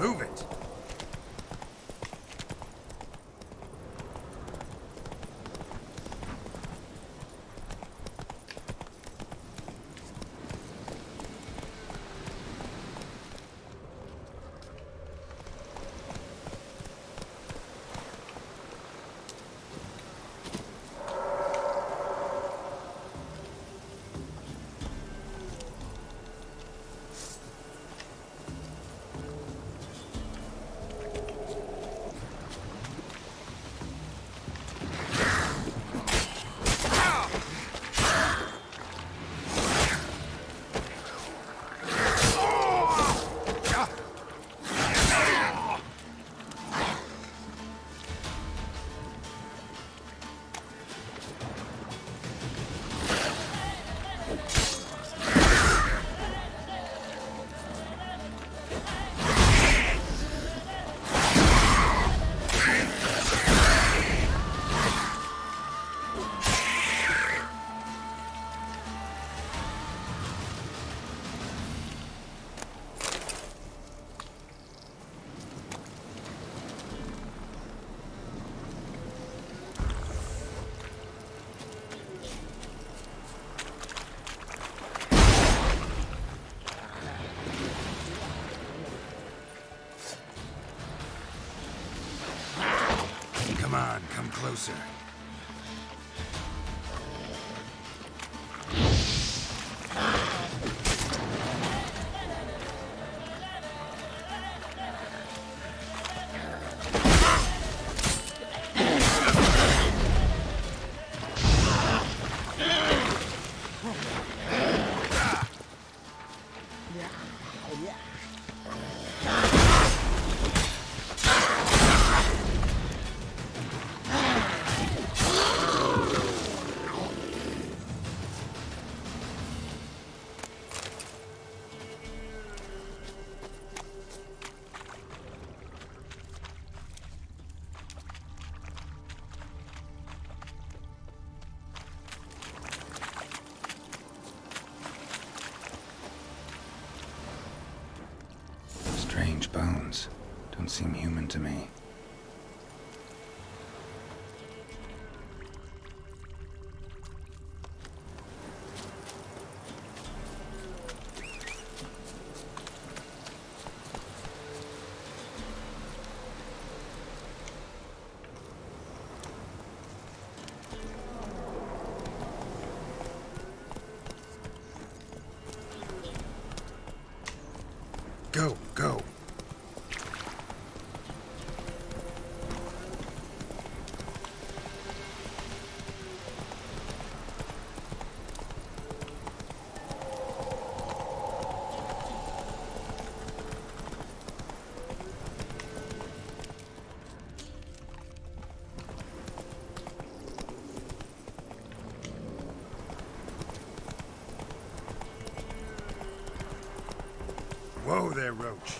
Move it! Come on, come closer. Strange bones. Don't seem human to me. Go, go. Whoa there, Roach.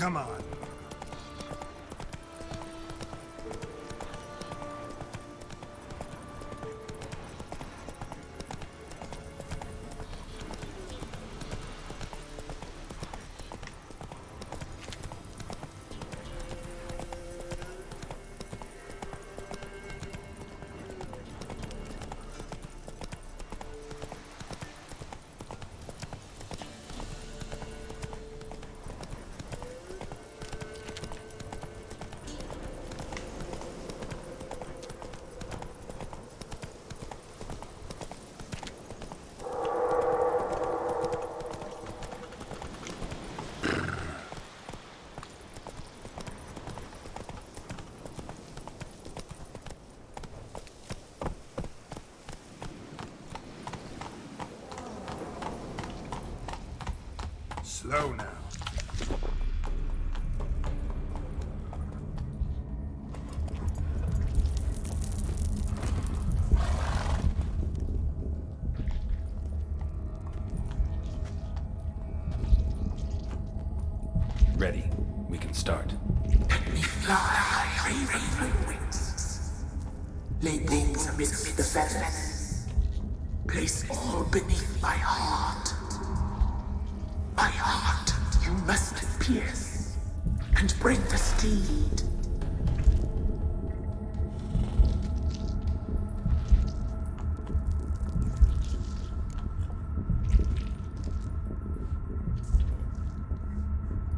Come on. Slow now. Ready. We can start. Let me fly, raven wings. Lay wings amidst the feathers. Place all beneath my heart. My heart you must pierce, and bring the steed.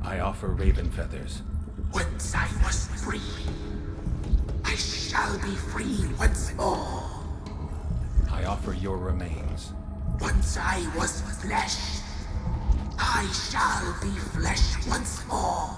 I offer raven feathers. Once I was free, I shall be free once more. I offer your remains. Once I was flesh, I shall be flesh once more.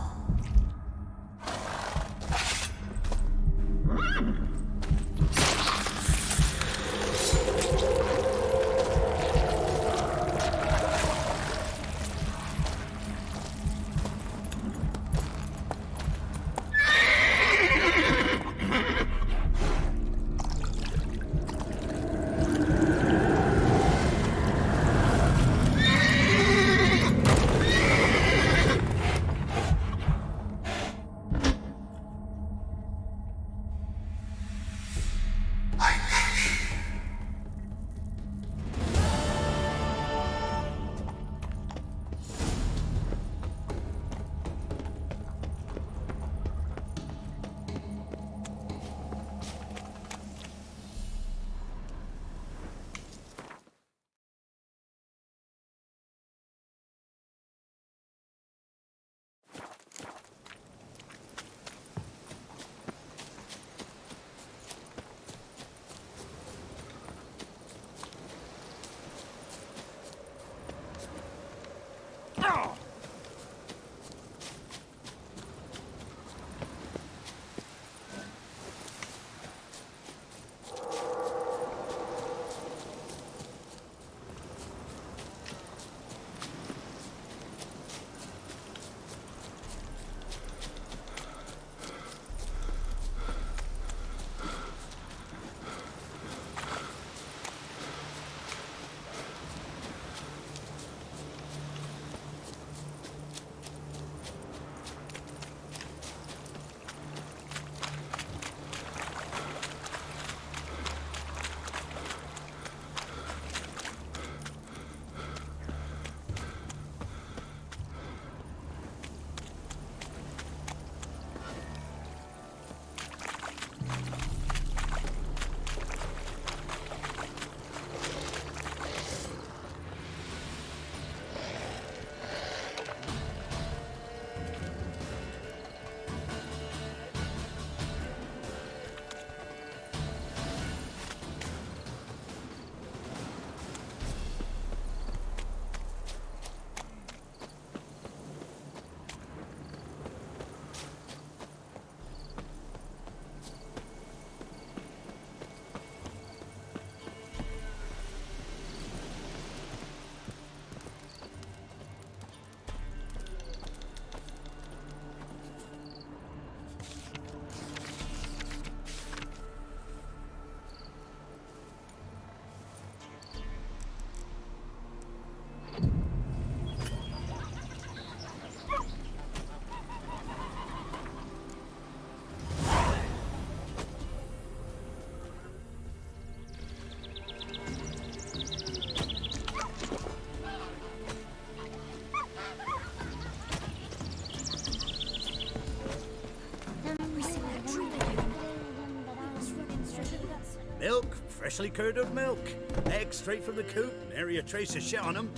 freshly curdled milk. Eggs straight from the coop, nary a trace of shit on them.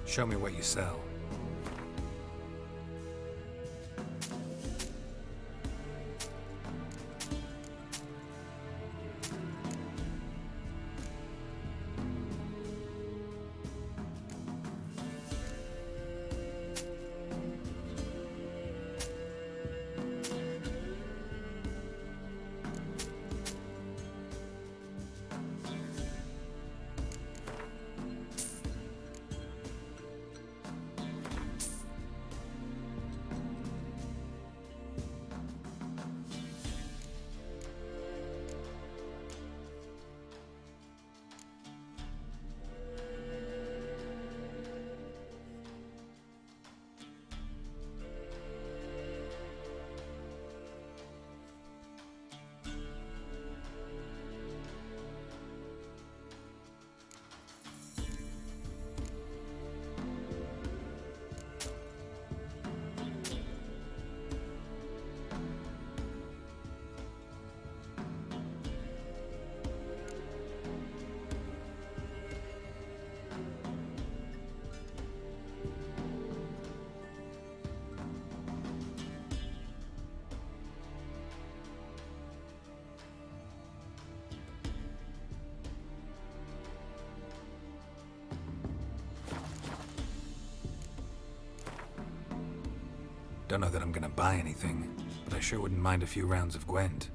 Show me what you sell. Don't know that I'm gonna buy anything, but I sure wouldn't mind a few rounds of Gwent.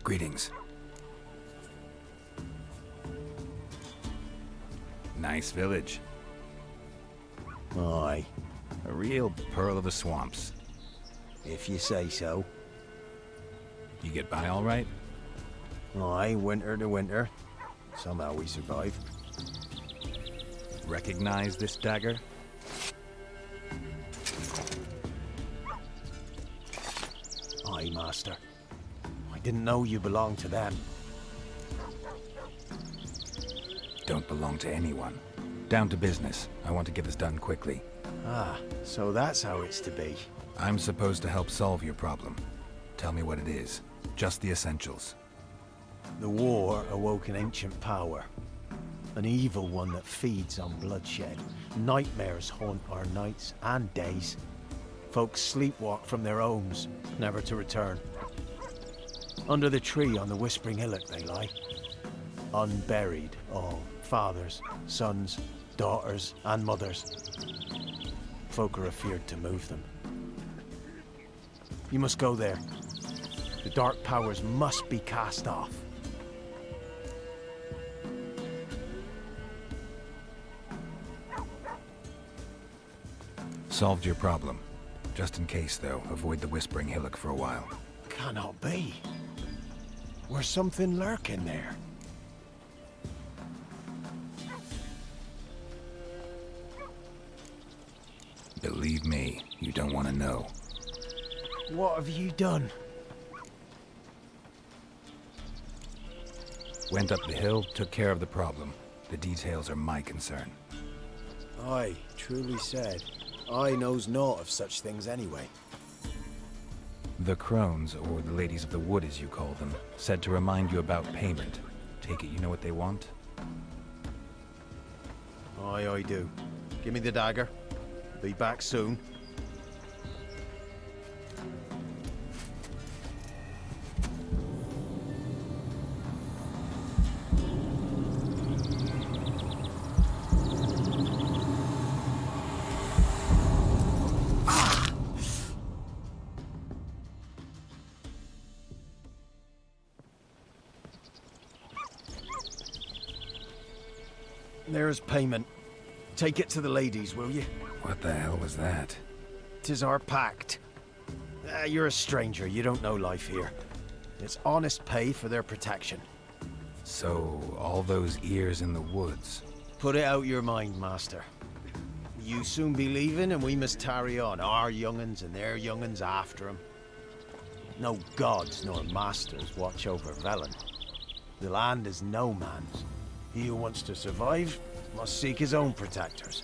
Greetings. Nice village. Aye, A real pearl of the swamps. if you say so. You get by all right? Aye, winter to winter. Somehow we survive. Recognize this dagger? Aye, master. I didn't know you belonged to them. Don't belong to anyone. Down to business. I want to get this done quickly. Ah, so that's how it's to be. I'm supposed to help solve your problem. Tell me what it is. Just the essentials. The war awoke an ancient power. An evil one that feeds on bloodshed. Nightmares haunt our nights and days. Folks sleepwalk from their homes, never to return. Under the tree on the Whispering Hillock they lie. Unburied, all. Fathers, sons, daughters, and mothers. Folk are afeared to move them. You must go there. The dark powers must be cast off. Solved your problem. Just in case, though, avoid the Whispering Hillock for a while. Cannot be. There's something lurking there. Believe me, you don't want to know. What have you done? Went up the hill, took care of the problem. The details are my concern. Aye, truly said. I knows naught of such things anyway. The crones, or the ladies of the wood as you call them, said to remind you about payment. Take it you know what they want? Aye, I do. Give me the dagger. Be back soon. There's payment. Take it to the ladies, will you? What the hell was that? 'Tis our pact. You're a stranger, you don't know life here. It's honest pay for their protection. So, all those ears in the woods. Put it out your mind, master. You soon be leaving and we must tarry on, our young'uns and their young'uns after 'em. No gods nor masters watch over Velen. The land is no man's. He who wants to survive must seek his own protectors.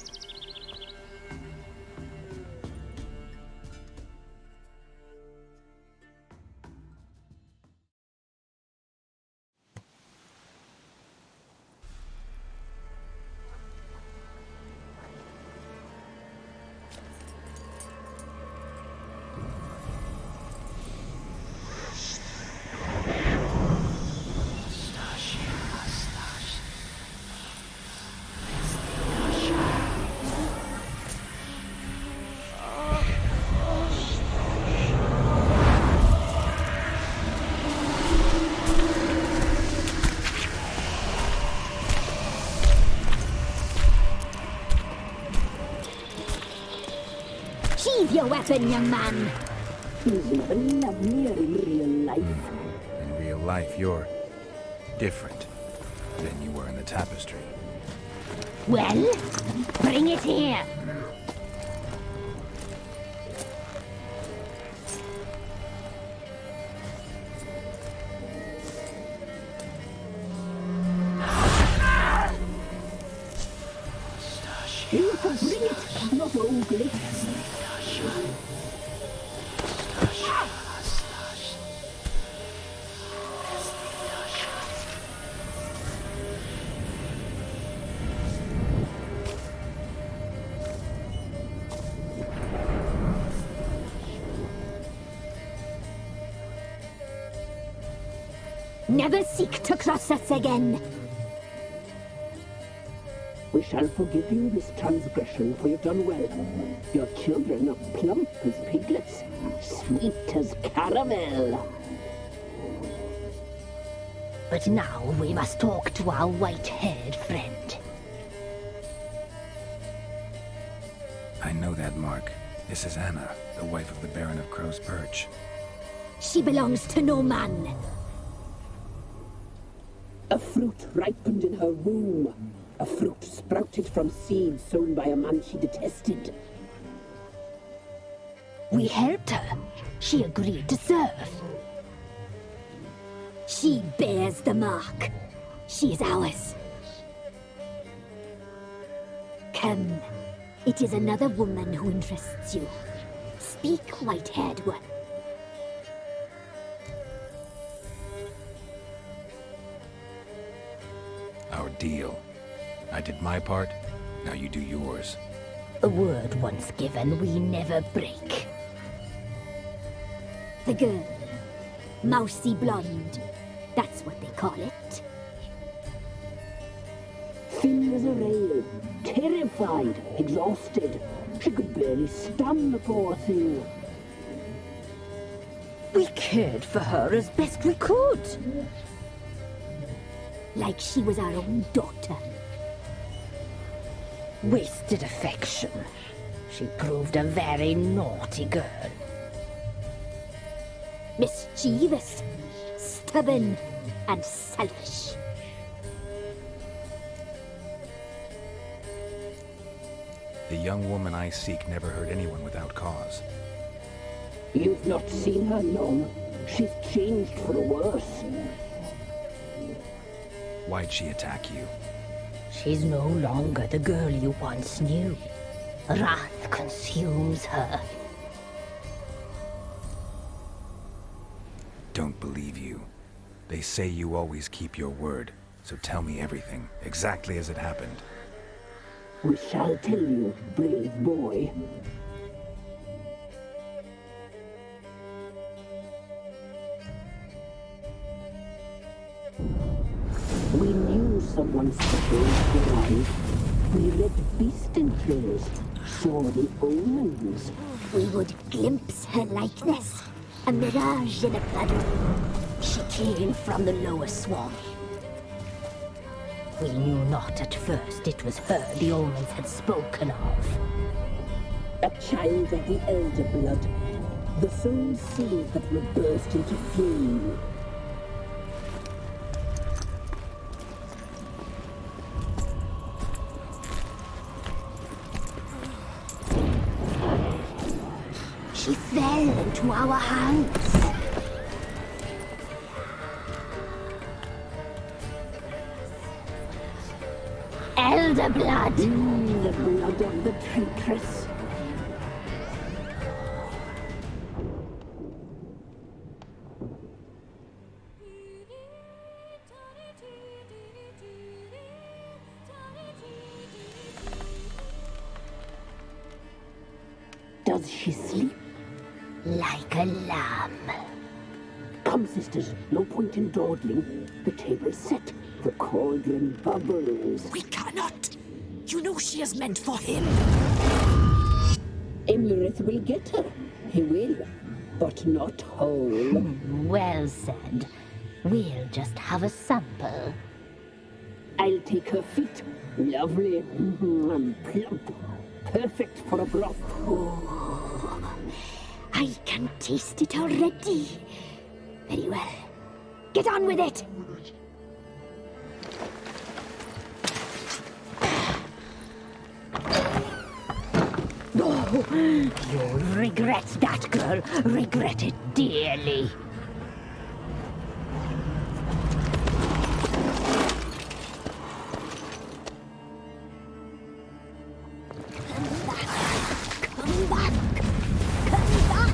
Sheathe your weapon, young man. He's even lovelier in real life. In real life, you're different than you were in the tapestry. Well, bring it here. You can bring it, not ugly. Never seek to cross us again. We shall forgive you this transgression, for you've done well. Your children are plump as piglets, sweet as caramel. But now we must talk to our white-haired friend. I know that mark. This is Anna, the wife of the Baron of Crow's Perch. She belongs to no man. A fruit ripened in her womb. A fruit sprouted from seeds sown by a man she detested. We helped her. She agreed to serve. She bears the mark. She is ours. Come. It is another woman who interests you. Speak, white-haired one. Our deal. I did my part, now you do yours. A word once given, we never break. The girl. Mousy blonde. That's what they call it. Thin as a rail, terrified, exhausted. She could barely stand, the poor thing. We cared for her as best we could. Like she was our own daughter. Wasted affection. She proved a very naughty girl. Mischievous, stubborn, and selfish. The young woman I seek never hurt anyone without cause. You've not seen her long. She's changed for the worse. Why'd she attack you? She's no longer the girl you once knew. Wrath consumes her. Don't believe you. They say you always keep your word, so tell me everything, exactly as it happened. We shall tell you, brave boy. We knew someone special would arrive. We read beast entrails, saw the omens. We would glimpse her likeness, a mirage in a puddle. She came from the lower swamp. We knew not at first it was her the omens had spoken of. A child of the elder blood, the soul seed that will burst into flame. She fell into our hands. Elder blood! The blood of the traitress. Does she sleep? Like a lamb. Come, sisters, no point in dawdling. The table's set. The cauldron bubbles. We cannot. You know she is meant for him. Imlerith will get her. He will, but not whole. Well said. We'll just have a sample. I'll take her feet. Lovely. And plump. Perfect for a broth. I can taste it already. Very well. Get on with it! Oh, you'll regret that, girl. Regret it dearly. Come back! Come back!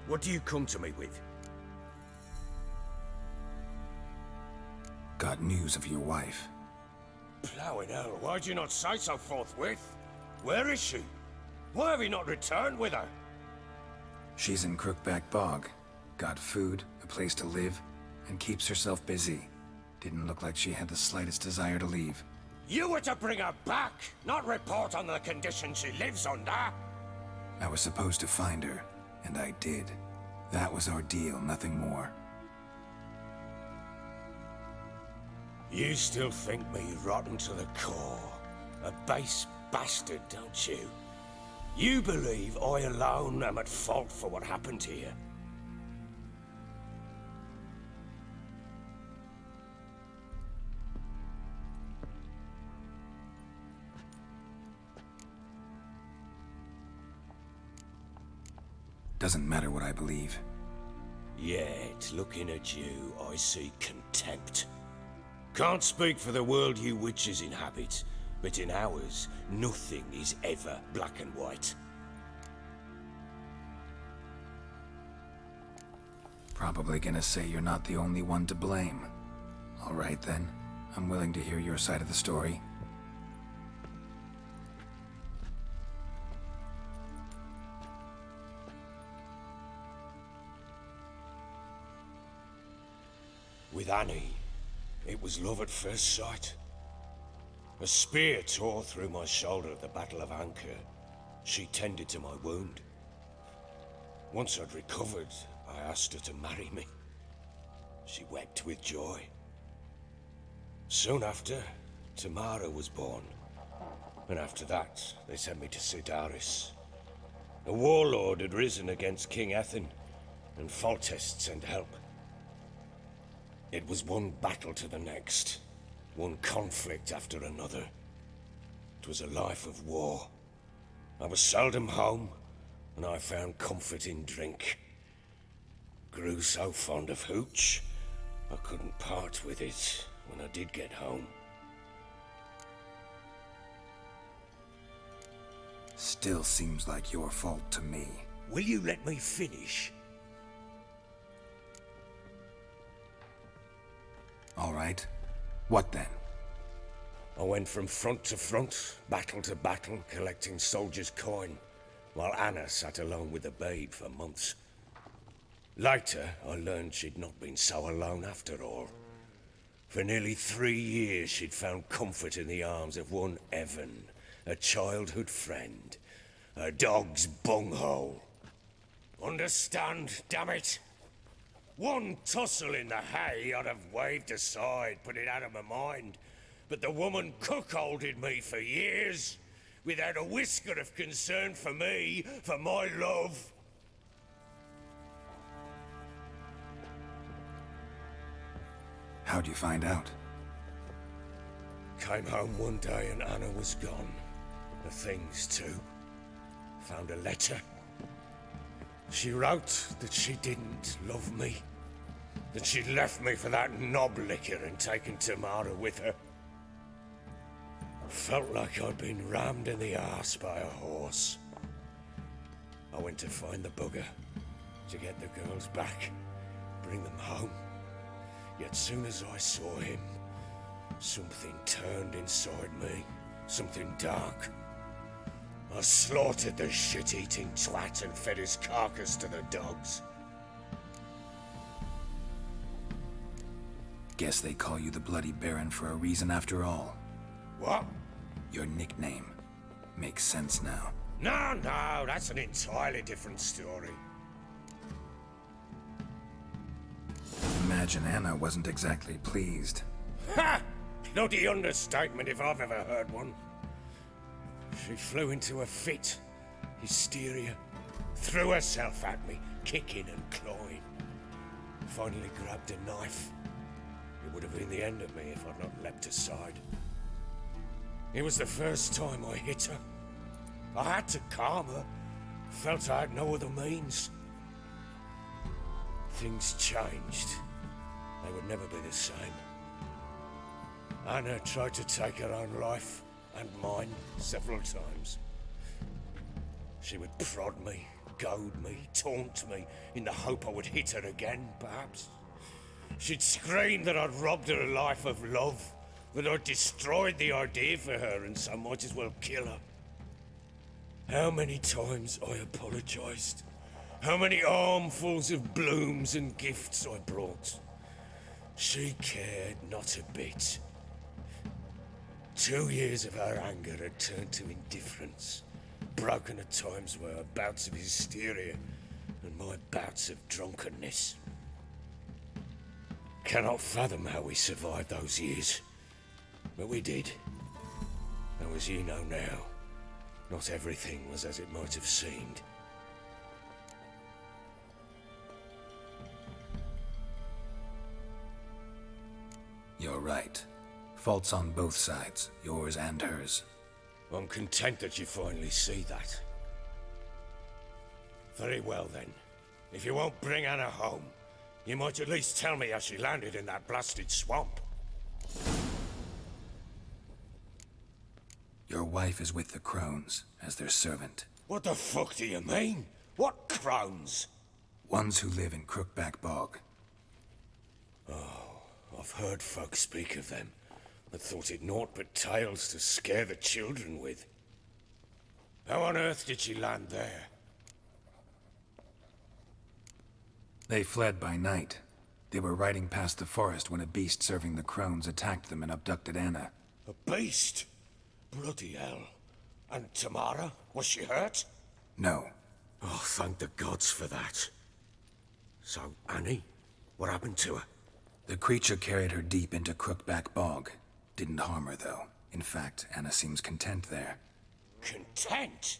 What do you come to me with? Got news of your wife. Plowing hell, why'd you not say so forthwith? Where is she? Why have you not returned with her? She's in Crookback Bog. Got food, a place to live, and keeps herself busy. Didn't look like she had the slightest desire to leave. You were to bring her back, not report on the conditions she lives under. I was supposed to find her, and I did. That was our deal, nothing more. You still think me rotten to the core. A base bastard, don't you? You believe I alone am at fault for what happened here. Doesn't matter what I believe. Yet, looking at you, I see contempt. Can't speak for the world you witches inhabit, but in ours, nothing is ever black and white. Probably gonna say you're not the only one to blame. All right then, I'm willing to hear your side of the story. With Annie, it was love at first sight. A spear tore through my shoulder at the Battle of Anchor. She tended to my wound. Once I'd recovered, I asked her to marry me. She wept with joy. Soon after, Tamara was born. And after that, they sent me to Sidaris. A warlord had risen against King Ethan, and Foltest sent help. It was one battle to the next, one conflict after another. It was a life of war. I was seldom home, and I found comfort in drink. Grew so fond of hooch, I couldn't part with it when I did get home. Still seems like your fault to me. Will you let me finish? All right. What then? I went from front to front, battle to battle, collecting soldiers' coin, while Anna sat alone with the babe for months. Later, I learned she'd not been so alone after all. For nearly 3 years, she'd found comfort in the arms of one Evan, a childhood friend, a dog's bunghole. Understand, damn it? One tussle in the hay I'd have waved aside, put it out of my mind. But the woman cuckolded me for years, without a whisker of concern for me, for my love. How'd you find out? Came home one day and Anna was gone. The things too. Found a letter. She wrote that she didn't love me. That she'd left me for that knob licker and taken Tamara with her. Felt like I'd been rammed in the arse by a horse. I went to find the bugger, to get the girls back, bring them home. Yet soon as I saw him, something turned inside me, something dark. I slaughtered the shit-eating twat and fed his carcass to the dogs. Guess they call you the Bloody Baron for a reason after all. What? Your nickname. Makes sense now. No, that's an entirely different story. Imagine Anna wasn't exactly pleased. Ha! Bloody understatement if I've ever heard one. She flew into a fit. Hysteria. Threw herself at me, kicking and clawing. Finally grabbed a knife. It would have been the end of me if I'd not leapt aside. It was the first time I hit her. I had to calm her. Felt I had no other means. Things changed. They would never be the same. Anna tried to take her own life, and mine, several times. She would prod me, goad me, taunt me, in the hope I would hit her again, perhaps. She'd scream that I'd robbed her life of love, that I'd destroyed the idea for her and so might as well kill her. How many times I apologized. How many armfuls of blooms and gifts I brought. She cared not a bit. 2 years of her anger had turned to indifference, broken at times by her bouts of hysteria and my bouts of drunkenness. Cannot fathom how we survived those years, but we did. Though as you know now, not everything was as it might have seemed. You're right. Faults on both sides, yours and hers. I'm content that you finally see that. Very well then. If you won't bring Anna home, you might at least tell me how she landed in that blasted swamp. Your wife is with the crones, as their servant. What the fuck do you mean? What crones? Ones who live in Crookback Bog. Oh, I've heard folk speak of them, but thought it naught but tales to scare the children with. How on earth did she land there? They fled by night. They were riding past the forest when a beast serving the crones attacked them and abducted Anna. A beast? Bloody hell. And Tamara? Was she hurt? No. Oh, thank the gods for that. So, Annie? What happened to her? The creature carried her deep into Crookback Bog. Didn't harm her, though. In fact, Anna seems content there. Content?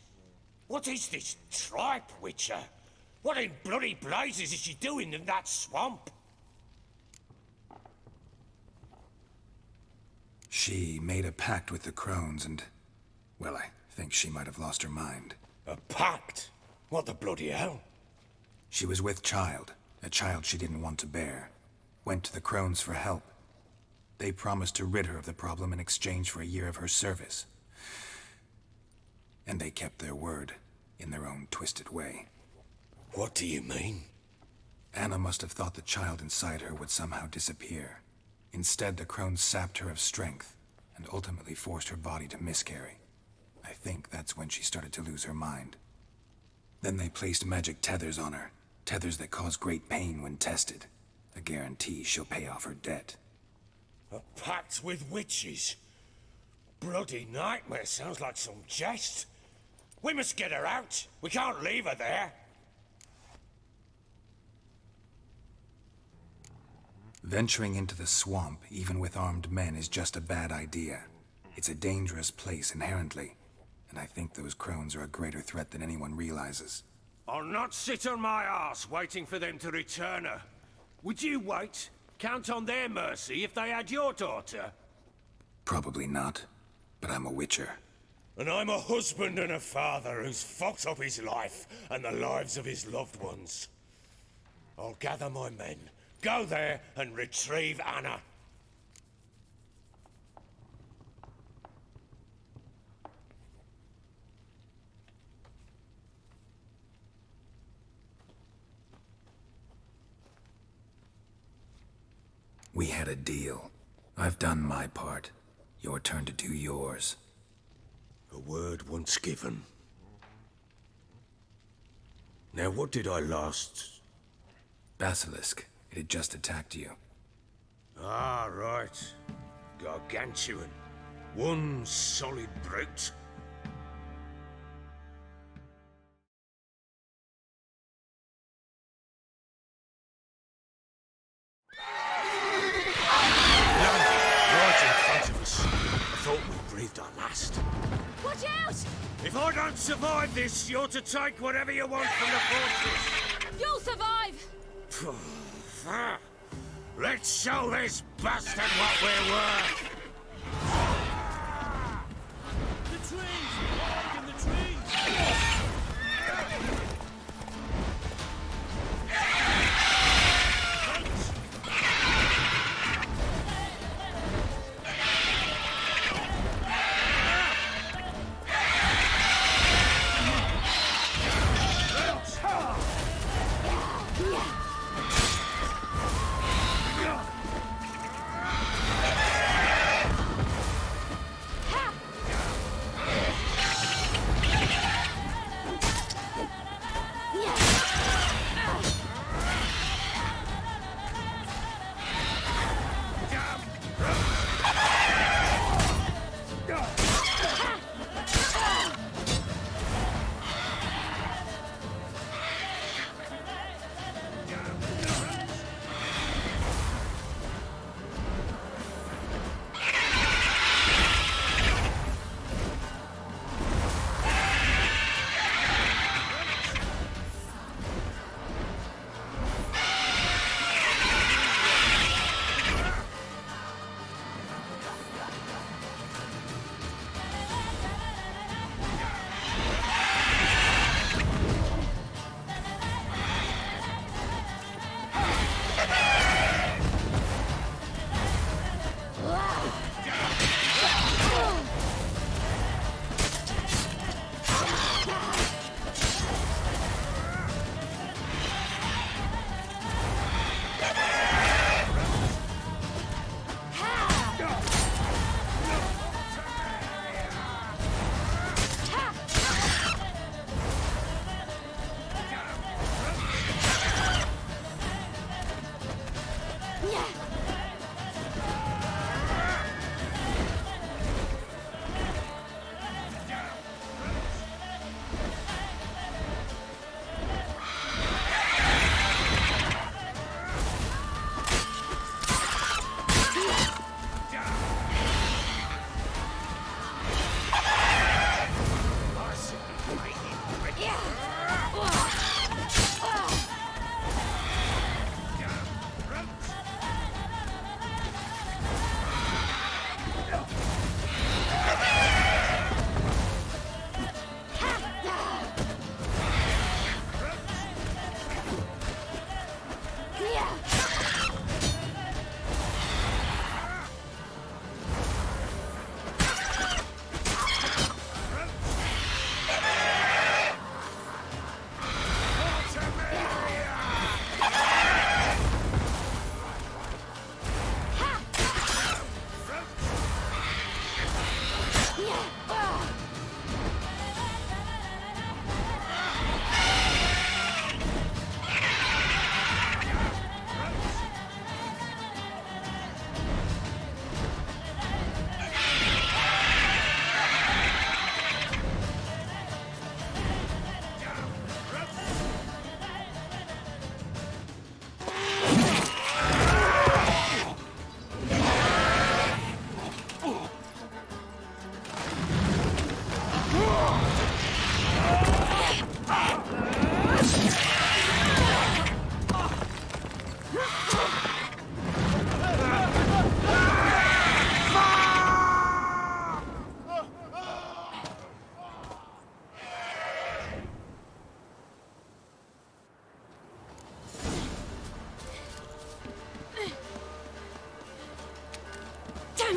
What is this tripe, Witcher? What in bloody blazes is she doing in that swamp? She made a pact with the crones and... well, I think she might have lost her mind. A pact? What the bloody hell? She was with child, a child she didn't want to bear. Went to the crones for help. They promised to rid her of the problem in exchange for a year of her service. And they kept their word, in their own twisted way. What do you mean? Anna must have thought the child inside her would somehow disappear. Instead, the crones sapped her of strength, and ultimately forced her body to miscarry. I think that's when she started to lose her mind. Then they placed magic tethers on her, tethers that cause great pain when tested. A guarantee she'll pay off her debt. A pact with witches? Bloody nightmare, sounds like some jest. We must get her out. We can't leave her there. Venturing into the swamp, even with armed men, is just a bad idea. It's a dangerous place inherently, and I think those crones are a greater threat than anyone realizes. I'll not sit on my arse waiting for them to return her. Would you wait? Count on their mercy if they had your daughter? Probably not, but I'm a witcher. And I'm a husband and a father who's fucked up his life and the lives of his loved ones. I'll gather my men, go there and retrieve Anna. We had a deal. I've done my part. Your turn to do yours. A word once given. Now what did I last... Basilisk. It had just attacked you. Ah, right. Gargantuan. One solid brute. Watch out! If I don't survive this, you're to take whatever you want from the fortress. You'll survive! Let's show this bastard what we're worth. The trees! In the trees!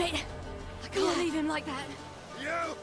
it! I can't leave him like that. You!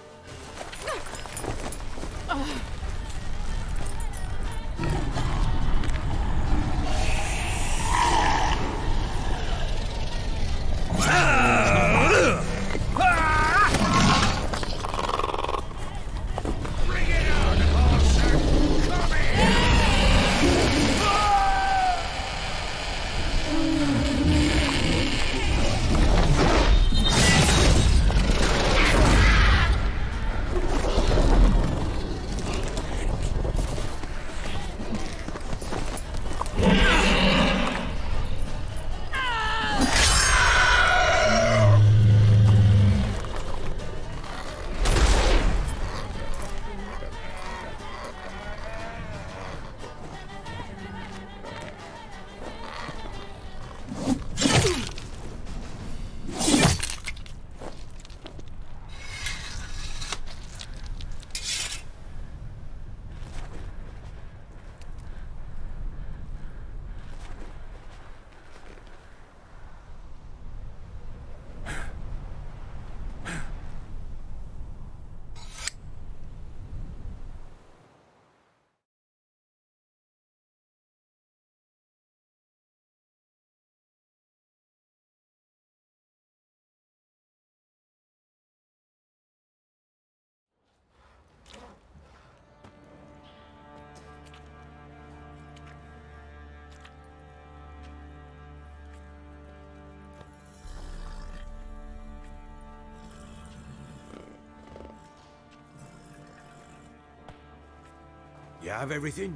You have everything?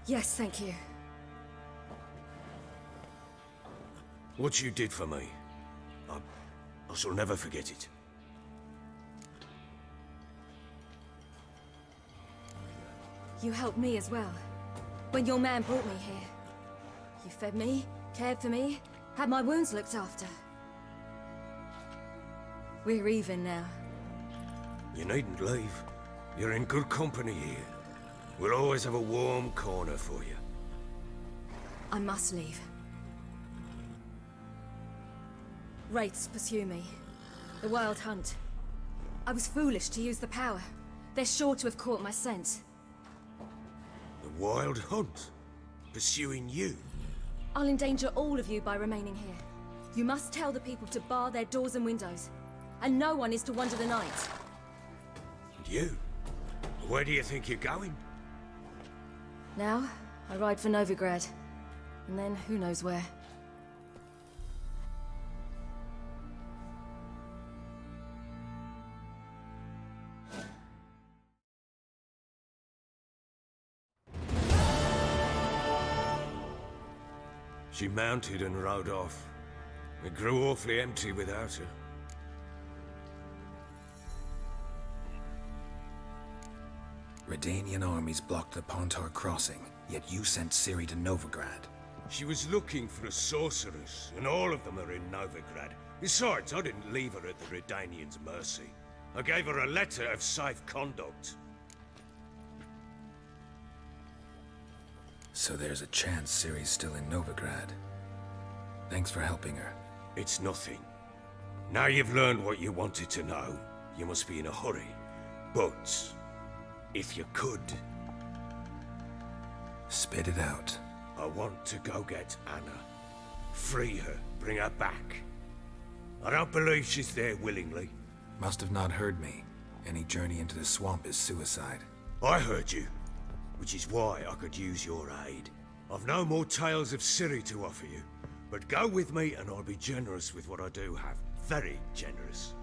Yes, thank you. What you did for me, I shall never forget it. You helped me as well. When your man brought me here. You fed me, cared for me, had my wounds looked after. We're even now. You needn't leave. You're in good company here. We'll always have a warm corner for you. I must leave. Wraiths pursue me. The Wild Hunt. I was foolish to use the power. They're sure to have caught my scent. The Wild Hunt? Pursuing you? I'll endanger all of you by remaining here. You must tell the people to bar their doors and windows. And no one is to wander the night. And you? Where do you think you're going? Now, I ride for Novigrad. And then, who knows where. She mounted and rode off. It grew awfully empty without her. Redanian armies blocked the Pontar crossing, yet you sent Ciri to Novigrad. She was looking for a sorceress, and all of them are in Novigrad. Besides, I didn't leave her at the Redanians' mercy. I gave her a letter of safe conduct. So there's a chance Ciri's still in Novigrad. Thanks for helping her. It's nothing. Now you've learned what you wanted to know, you must be in a hurry. But if you could... Spit it out. I want to go get Anna. Free her, bring her back. I don't believe she's there willingly. Must have not heard me. Any journey into the swamp is suicide. I heard you, which is why I could use your aid. I've no more tales of Ciri to offer you, but go with me and I'll be generous with what I do have. Very generous.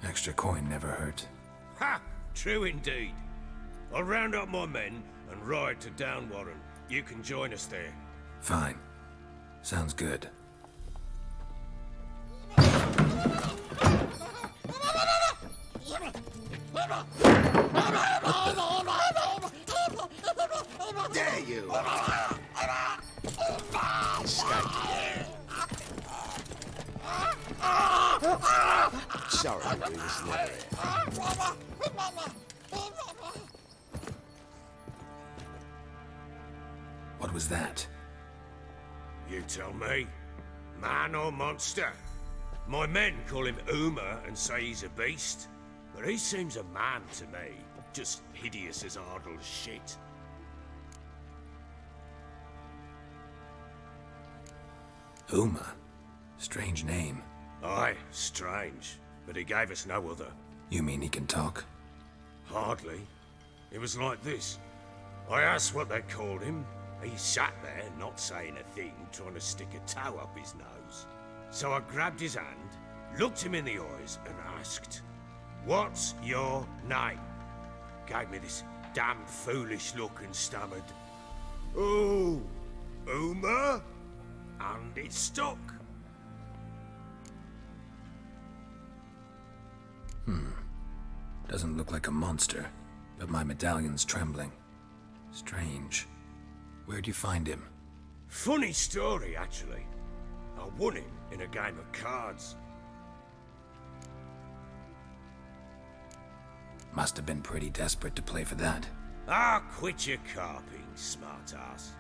Extra coin never hurt. Ha! True indeed. I'll round up my men and ride to Downwarren. You can join us there. Fine. Sounds good. Dare you! Sorry, we was never here. What was that? tell me? Man or monster? My men call him Uma and say he's a beast, but he seems a man to me. Just hideous as Ardle's shit. Uma? Strange name. Aye, strange. But he gave us no other. You mean he can talk? Hardly. It was like this. I asked what they called him. He sat there, not saying a thing, trying to stick a toe up his nose. So I grabbed his hand, looked him in the eyes, and asked, "What's your name?" Gave me this damn foolish look and stammered, "Oh, Uma?" And it stuck. Doesn't look like a monster, but my medallion's trembling. Strange. Where'd you find him? Funny story, actually. I won him in a game of cards. Must have been pretty desperate to play for that. Ah, quit your carping, smart-ass.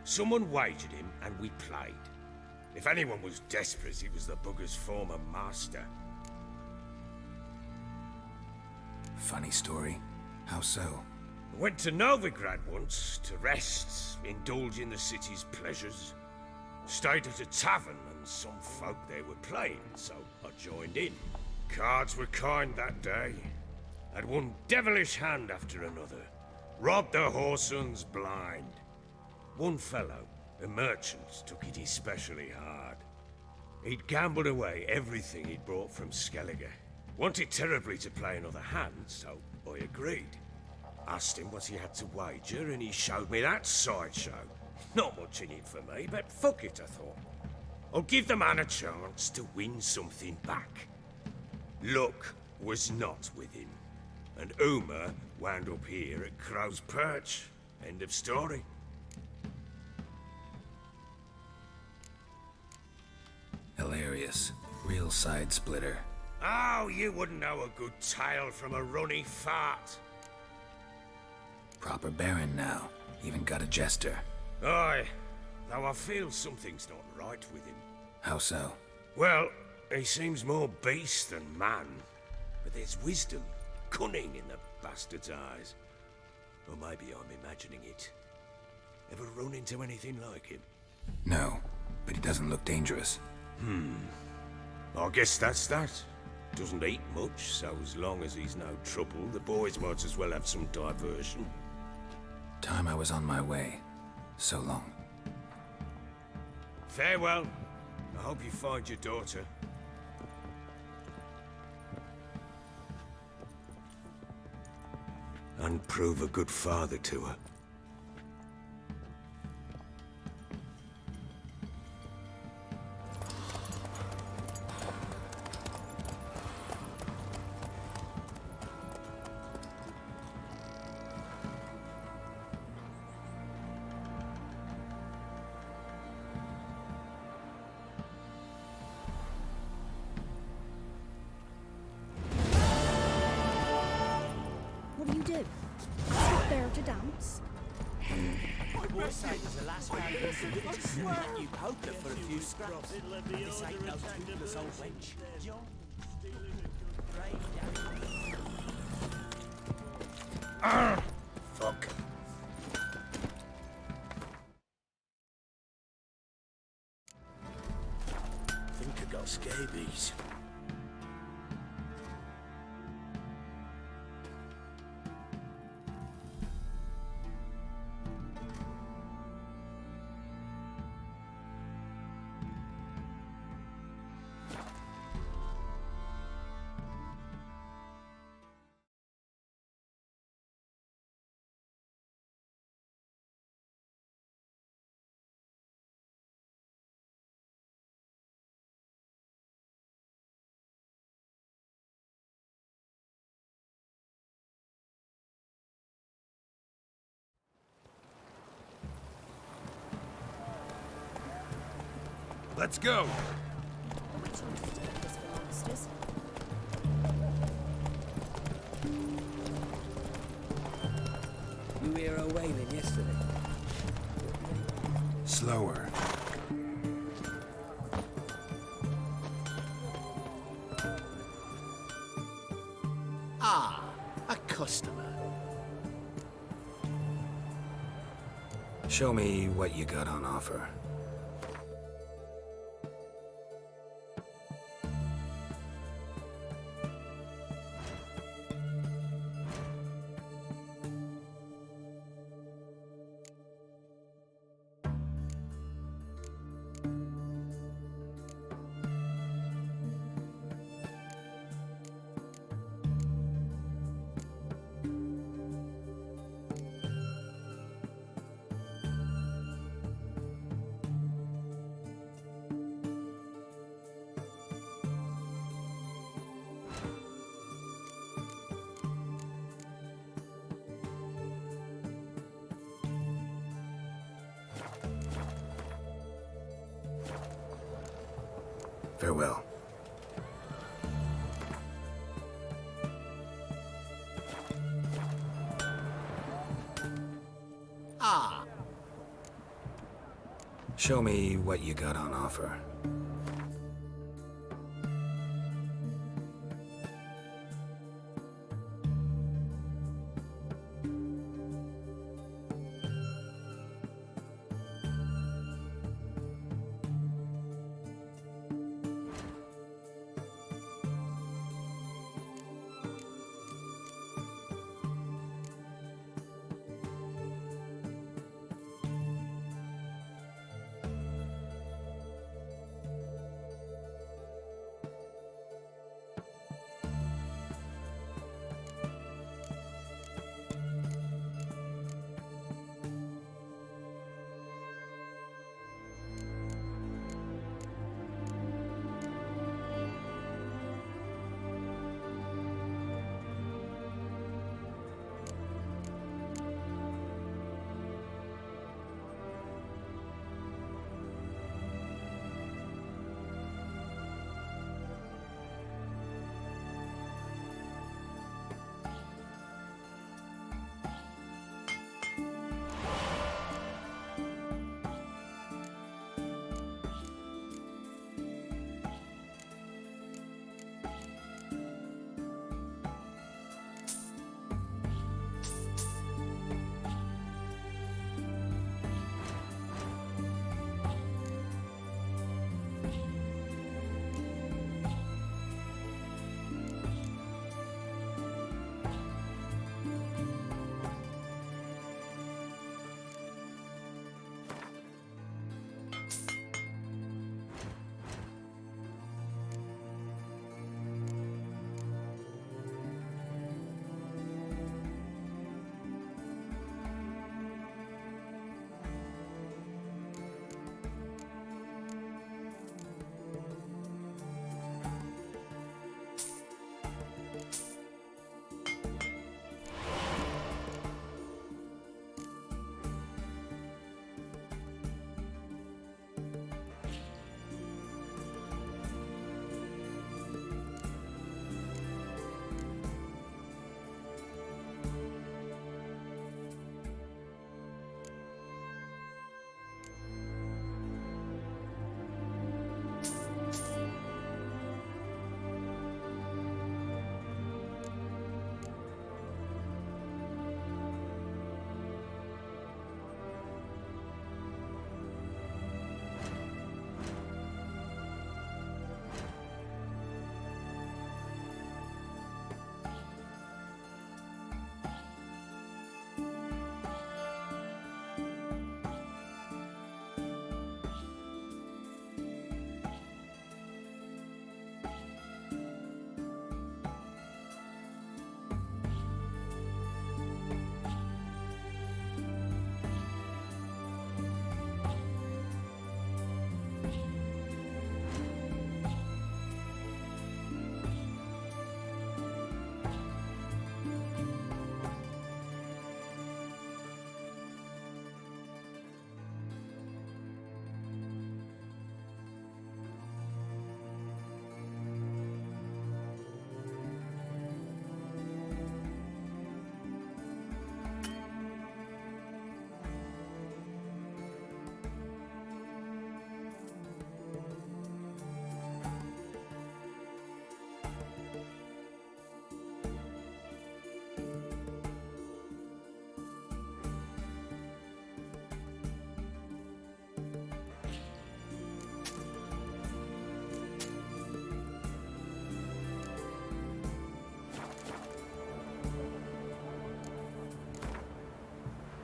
Someone wagered him, and we played. If anyone was desperate, it was the bugger's former master. Funny story. How so? I went to Novigrad once to rest, indulge in the city's pleasures. Stayed at a tavern, and some folk there were playing, so I joined in. Cards were kind that day. Had one devilish hand after another. Robbed the whoresun's blind. One fellow, a merchant, took it especially hard. He'd gambled away everything he'd brought from Skellige. Wanted terribly to play another hand, so I agreed. Asked him what he had to wager, and he showed me that sideshow. Not much in it for me, but fuck it, I thought. I'll give the man a chance to win something back. Luck was not with him, and Uma wound up here at Crow's Perch. End of story. Hilarious. Real side splitter. Oh, you wouldn't know a good tale from a runny fart. Proper baron now. Even got a jester. Aye, though I feel something's not right with him. How so? Well, he seems more beast than man. But there's wisdom, cunning in the bastard's eyes. Or maybe I'm imagining it. Ever run into anything like him? No, but he doesn't look dangerous. I guess that's that. Doesn't eat much, so as long as he's no trouble, the boys might as well have some diversion. Time I was on my way. So long. Farewell. I hope you find your daughter. And prove a good father to her. What do you do? Sit there to dance? I will say it was the last round of the let you poker for a few scraps. This ain't no toothless old wench. Fuck. Think I got scabies. Let's go! Which one's the deepest for monsters? You hear her wailing yesterday? Slower. A customer. Show me what you got on offer. Farewell. Ah. Show me what you got on offer.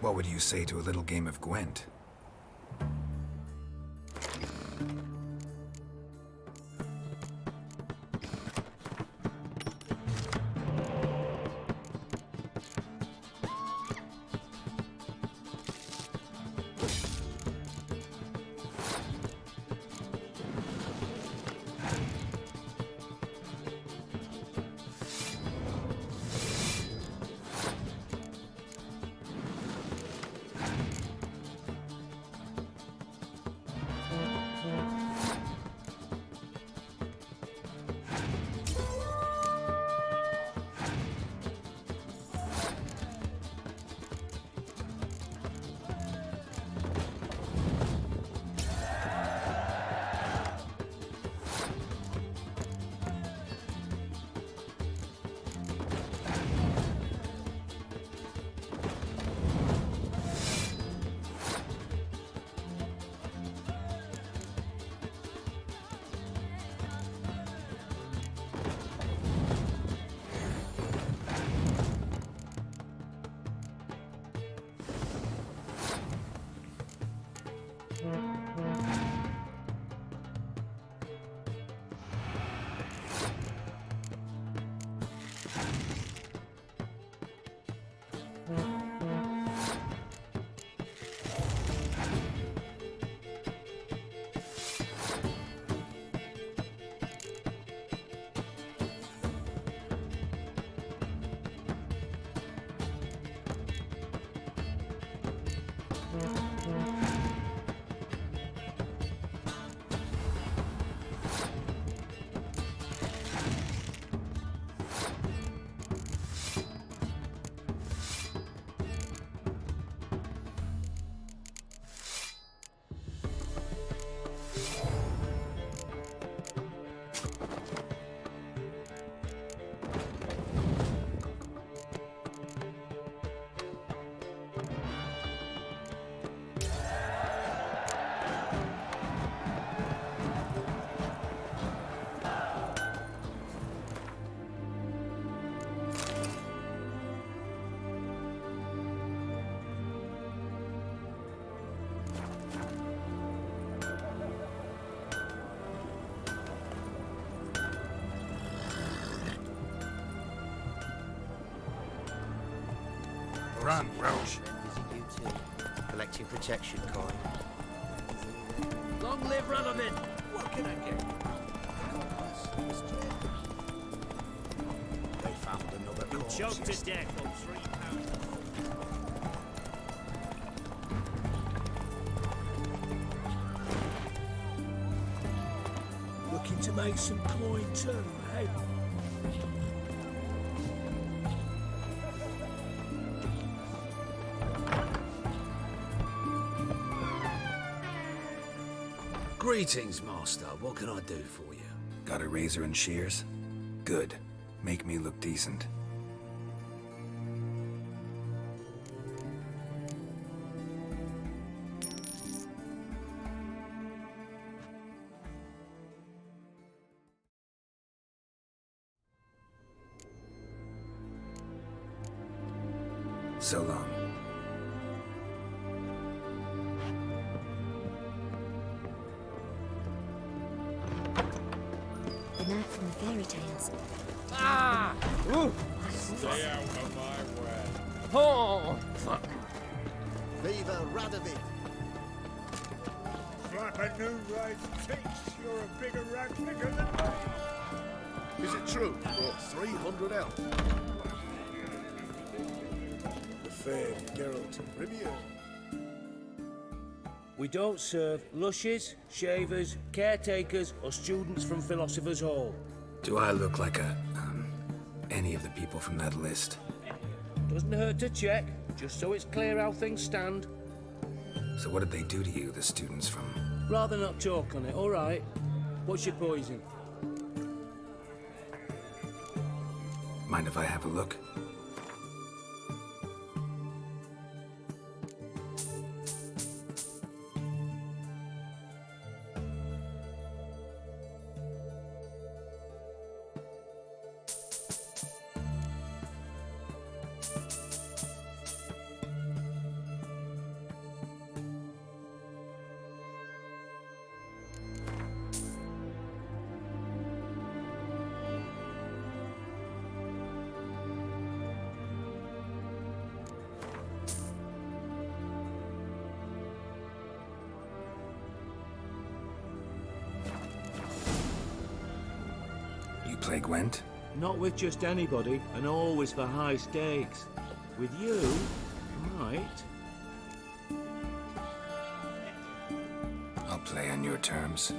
What would you say to a little game of Gwent? Run, Roach. You too. Collecting protection coin. Long live Relevant! What can I get? They found another You corpse. choked to death on £3. Looking to make some coin too, eh? Greetings, Master. What can I do for you? Got a razor and shears? Good. Make me look decent. So long. The knight from the fairy tales. Ah! Ooh! Stay out of my way. Oh! Fuck. Viva Radovid! Slap a new rise teach. You're a bigger rat picker than me. Is it true? Brought 300 elk. The fair Geralt of Rivia. We don't serve lushes, shavers, caretakers, or students from Philosopher's Hall. Do I look like any of the people from that list? Doesn't hurt to check, just so it's clear how things stand. So what did they do to you, the students from... Rather not talk on it, all right? What's your poison? Mind if I have a look? play Gwent? Not with just anybody, and always for high stakes. With you, might. I'll play on your terms.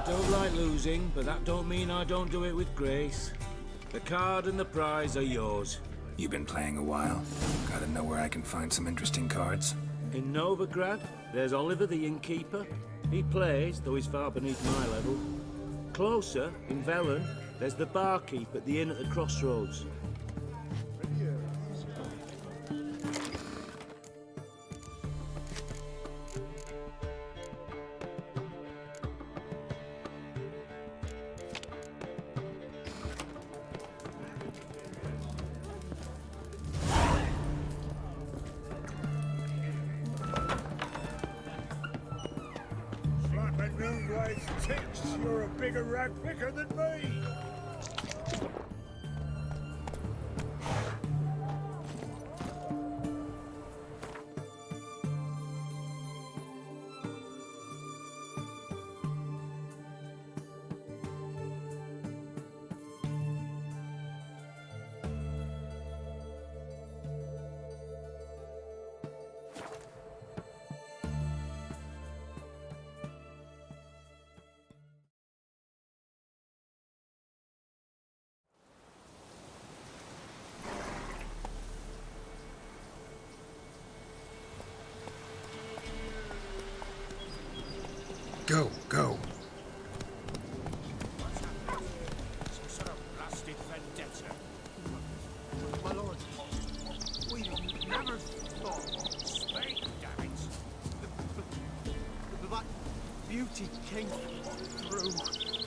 Don't like losing, but that don't mean I don't do it with grace. The card and the prize are yours. You've been playing a while. Gotta know where I can find some interesting cards. In Novigrad, there's Oliver the Innkeeper. He plays, though he's far beneath my level. Closer, in Velen, there's the barkeep at the inn at the crossroads. You're a bigger rag picker than me! Go, go. Some sort of blasted vendetta. My lord, we never thought. Speak, damn it. The Black Beauty came through.